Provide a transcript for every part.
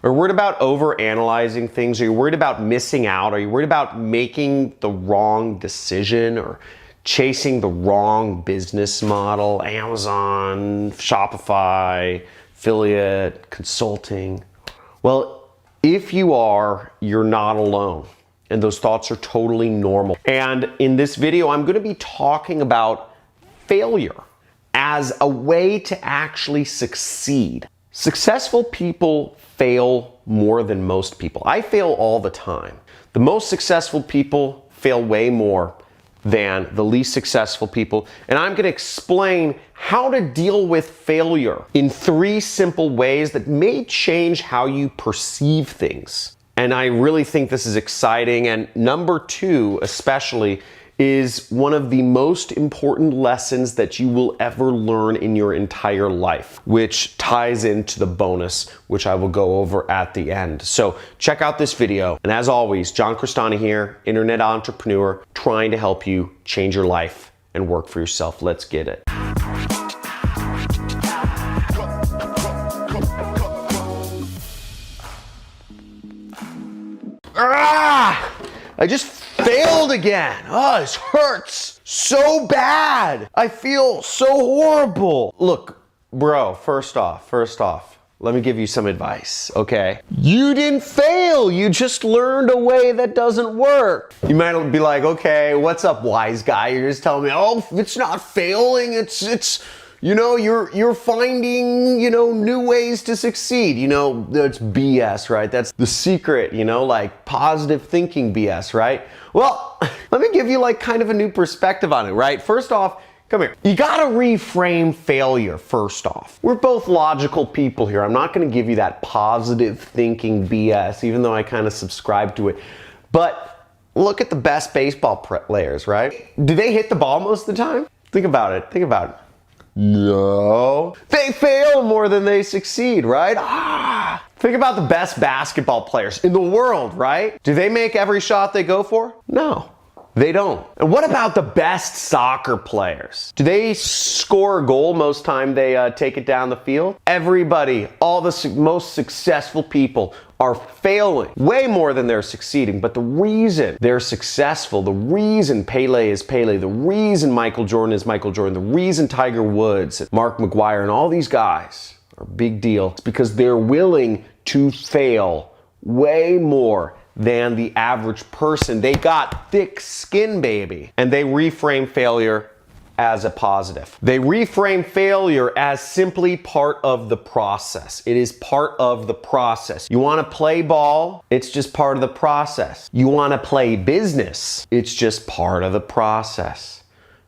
Are you worried about over-analyzing things? Are you worried about missing out? Are you worried about making the wrong decision or chasing the wrong business model? Amazon, Shopify, affiliate, consulting. Well, if you are, you're not alone. And those thoughts are totally normal. And in this video, I'm gonna be talking about failure as a way to actually succeed. Successful people fail more than most people. I fail all the time. The most successful people fail way more than the least successful people. And I'm gonna explain how to deal with failure in 3 simple ways that may change how you perceive things. And I really think this is exciting. And number 2, especially, is one of the most important lessons that you will ever learn in your entire life, which ties into the bonus, which I will go over at the end. So check out this video. And as always, John Crestani here, internet entrepreneur, trying to help you change your life and work for yourself. Let's get it. I just failed again. Oh, this hurts so bad. I feel so horrible. Look, bro, first off, let me give you some advice, okay? You didn't fail. You just learned a way that doesn't work. You might be like, okay, what's up, wise guy? You're just telling me, oh, it's not failing. It's you know, you're finding, you know, new ways to succeed. You know, that's BS, right? That's the secret, you know, like positive thinking BS, right? Well, let me give you like kind of a new perspective on it, right? First off, come here. You gotta reframe failure first off. We're both logical people here. I'm not gonna give you that positive thinking BS, even though I kind of subscribe to it. But look at the best baseball players, right? Do they hit the ball most of the time? Think about it. No. They fail more than they succeed, right? Think about the best basketball players in the world, right? Do they make every shot they go for? No, they don't. And what about the best soccer players? Do they score a goal most time they take it down the field? Everybody, all the most successful people are failing way more than they're succeeding. But the reason they're successful, the reason Pele is Pele, the reason Michael Jordan is Michael Jordan, the reason Tiger Woods, Mark McGwire, and all these guys are big deal, it's because they're willing to fail way more than the average person. They got thick skin, baby. And they reframe failure as a positive. They reframe failure as simply part of the process. It is part of the process. You want to play ball? It's just part of the process. You want to play business? It's just part of the process.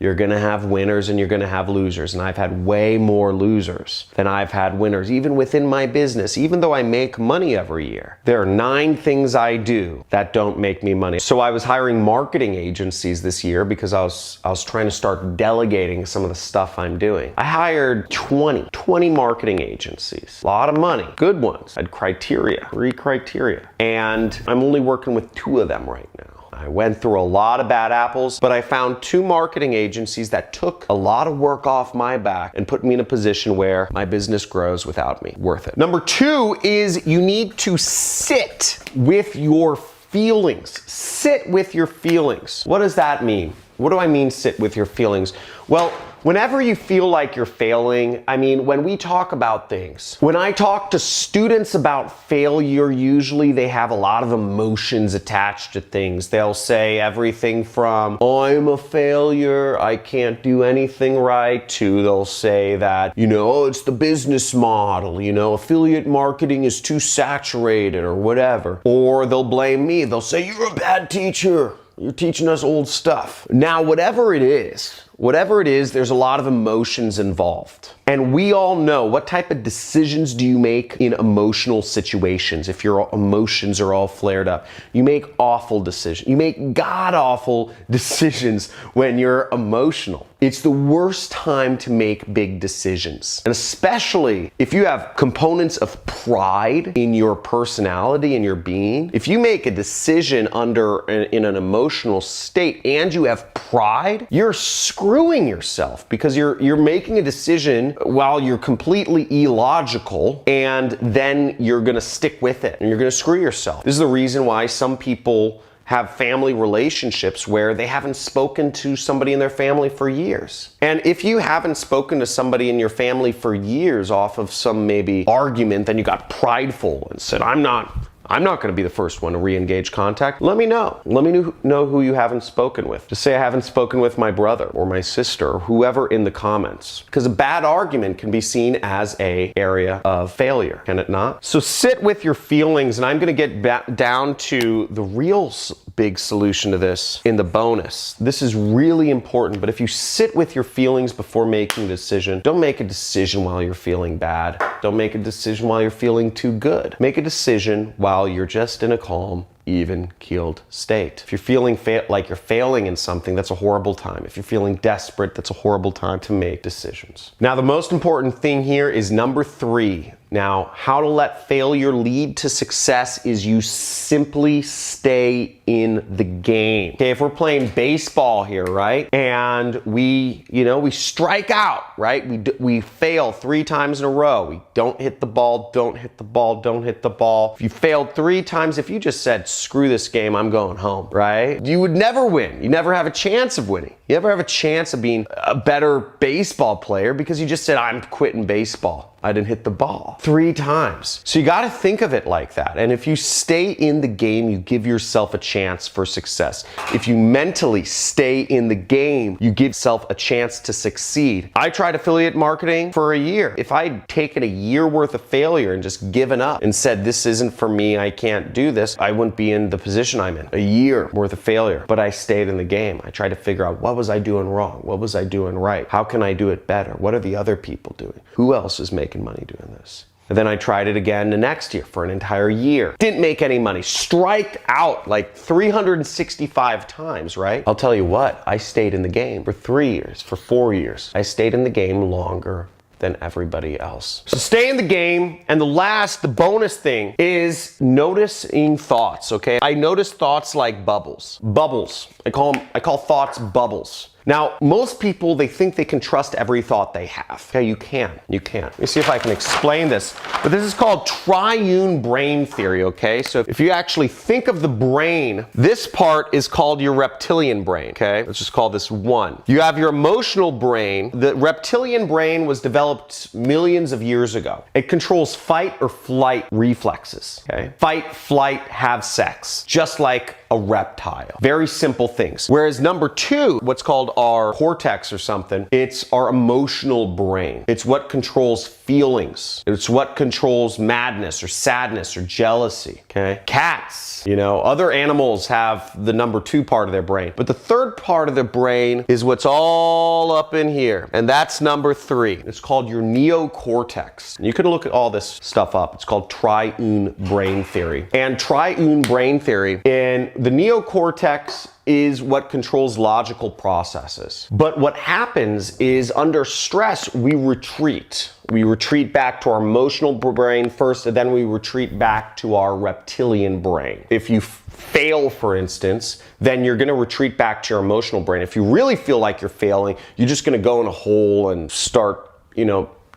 You're gonna have winners and you're gonna have losers. And I've had way more losers than I've had winners, even within my business, even though I make money every year. There are 9 things I do that don't make me money. So I was hiring marketing agencies this year because I was trying to start delegating some of the stuff I'm doing. I hired 20 marketing agencies. A lot of money, good ones. I had criteria, 3 criteria. And I'm only working with 2 of them right now. I went through a lot of bad apples, but I found 2 marketing agencies that took a lot of work off my back and put me in a position where my business grows without me. Worth it. Number 2 is you need to sit with your feelings. Sit with your feelings. What does that mean? What do I mean sit with your feelings? Well, whenever you feel like you're failing, I mean, when we talk about things, when I talk to students about failure, usually they have a lot of emotions attached to things. They'll say everything from, I'm a failure, I can't do anything right, to they'll say that, you know, oh, it's the business model, you know, affiliate marketing is too saturated or whatever. Or they'll blame me. They'll say, you're a bad teacher. You're teaching us old stuff. Now, whatever it is, there's a lot of emotions involved. And we all know, what type of decisions do you make in emotional situations if your emotions are all flared up? You make awful decisions. You make god-awful decisions when you're emotional. It's the worst time to make big decisions. And especially if you have components of pride in your personality and your being. If you make a decision in an emotional state and you have pride, you're screwing yourself because you're making a decision while you're completely illogical, and then you're gonna stick with it and you're gonna screw yourself. This is the reason why some people have family relationships where they haven't spoken to somebody in their family for years. And if you haven't spoken to somebody in your family for years off of some maybe argument, then you got prideful and said, I'm not going to be the first one to re-engage contact. Let me know. Let me know who you haven't spoken with. Just say I haven't spoken with my brother or my sister or whoever in the comments. Because a bad argument can be seen as an area of failure, can it not? So sit with your feelings, and I'm going to get down to the real big solution to this in the bonus. This is really important, but if you sit with your feelings before making a decision, don't make a decision while you're feeling bad. Don't make a decision while you're feeling too good. Make a decision while you're just in a calm, even-keeled state. If you're feeling like you're failing in something, that's a horrible time. If you're feeling desperate, that's a horrible time to make decisions. Now, the most important thing here is number 3. Now, how to let failure lead to success is you simply stay in the game. Okay, if we're playing baseball here, right? And we strike out, right? We fail 3 times in a row. We don't hit the ball, don't hit the ball, don't hit the ball. If you failed 3 times, if you just said, screw this game, I'm going home, right? You would never win. You never have a chance of winning. You never have a chance of being a better baseball player because you just said, I'm quitting baseball. I didn't hit the ball 3 times. So you got to think of it like that. And if you stay in the game, you give yourself a chance for success. If you mentally stay in the game, you give yourself a chance to succeed. I tried affiliate marketing for a year. If I'd taken a year worth of failure and just given up and said, this isn't for me, I can't do this, I wouldn't be in the position I'm in. A year worth of failure. But I stayed in the game. I tried to figure out, what was I doing wrong? What was I doing right? How can I do it better? What are the other people doing? Who else is making money doing this? And then I tried it again the next year for an entire year. Didn't make any money. Striked out like 365 times, right? I'll tell you what, I stayed in the game for 3 years, for 4 years. I stayed in the game longer than everybody else. So stay in the game. And the bonus thing is noticing thoughts, okay? I notice thoughts like bubbles. Bubbles. I call thoughts bubbles. Now, most people, they think they can trust every thought they have. Okay, you can't. Let me see if I can explain this. But this is called triune brain theory, okay? So if you actually think of the brain, this part is called your reptilian brain, okay? Let's just call this 1. You have your emotional brain. The reptilian brain was developed millions of years ago. It controls fight or flight reflexes, okay? Fight, flight, have sex, just like a reptile. Very simple things. Whereas number 2, what's called our cortex or something, it's our emotional brain. It's what controls feelings. It's what controls madness or sadness or jealousy, okay? Cats, other animals have the number 2 part of their brain. But the 3rd part of the brain is what's all up in here. And that's number 3. It's called your neocortex. You can look at all this stuff up. It's called triune brain theory. And triune brain theory in the neocortex is what controls logical processes. But what happens is under stress, we retreat. We retreat back to our emotional brain first, and then we retreat back to our reptilian brain. If you fail, for instance, then you're gonna retreat back to your emotional brain. If you really feel like you're failing, you're just gonna go in a hole and start,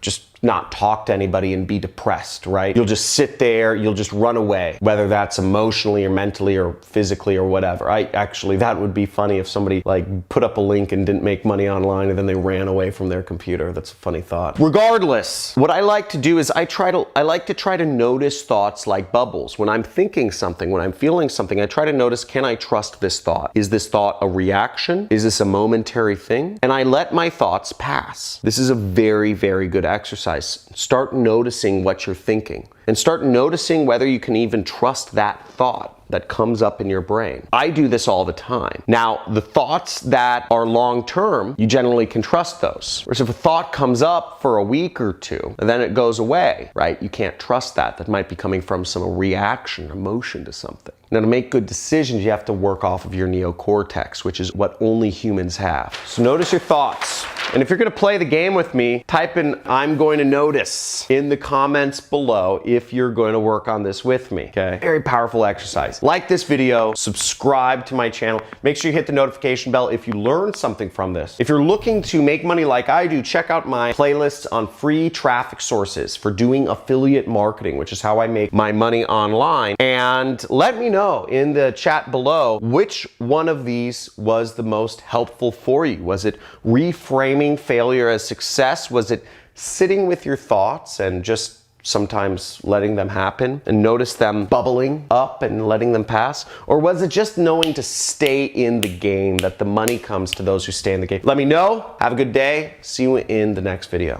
just not talk to anybody and be depressed, right? You'll just sit there, you'll just run away, whether that's emotionally or mentally or physically or whatever. That would be funny if somebody put up a link and didn't make money online and then they ran away from their computer. That's a funny thought. Regardless, what I like to do is I like to try to notice thoughts like bubbles. When I'm thinking something, when I'm feeling something, I try to notice, can I trust this thought? Is this thought a reaction? Is this a momentary thing? And I let my thoughts pass. This is a very, very good exercise. Start noticing what you're thinking and start noticing whether you can even trust that thought that comes up in your brain. I do this all the time. Now, the thoughts that are long-term, you generally can trust those. Whereas if a thought comes up for a week or 2, and then it goes away, right? You can't trust that. That might be coming from some reaction, emotion to something. Now, to make good decisions, you have to work off of your neocortex, which is what only humans have. So notice your thoughts. And if you're gonna play the game with me, type in "I'm going to notice" in the comments below if you're going to work on this with me, okay? Very powerful exercise. Like this video, subscribe to my channel. Make sure you hit the notification bell if you learned something from this. If you're looking to make money like I do, check out my playlists on free traffic sources for doing affiliate marketing, which is how I make my money online. And let me know in the chat below which one of these was the most helpful for you. Was it reframing failure as success? Was it sitting with your thoughts and just sometimes letting them happen and notice them bubbling up and letting them pass? Or was it just knowing to stay in the game, that the money comes to those who stay in the game? Let me know. Have a good day. See you in the next video.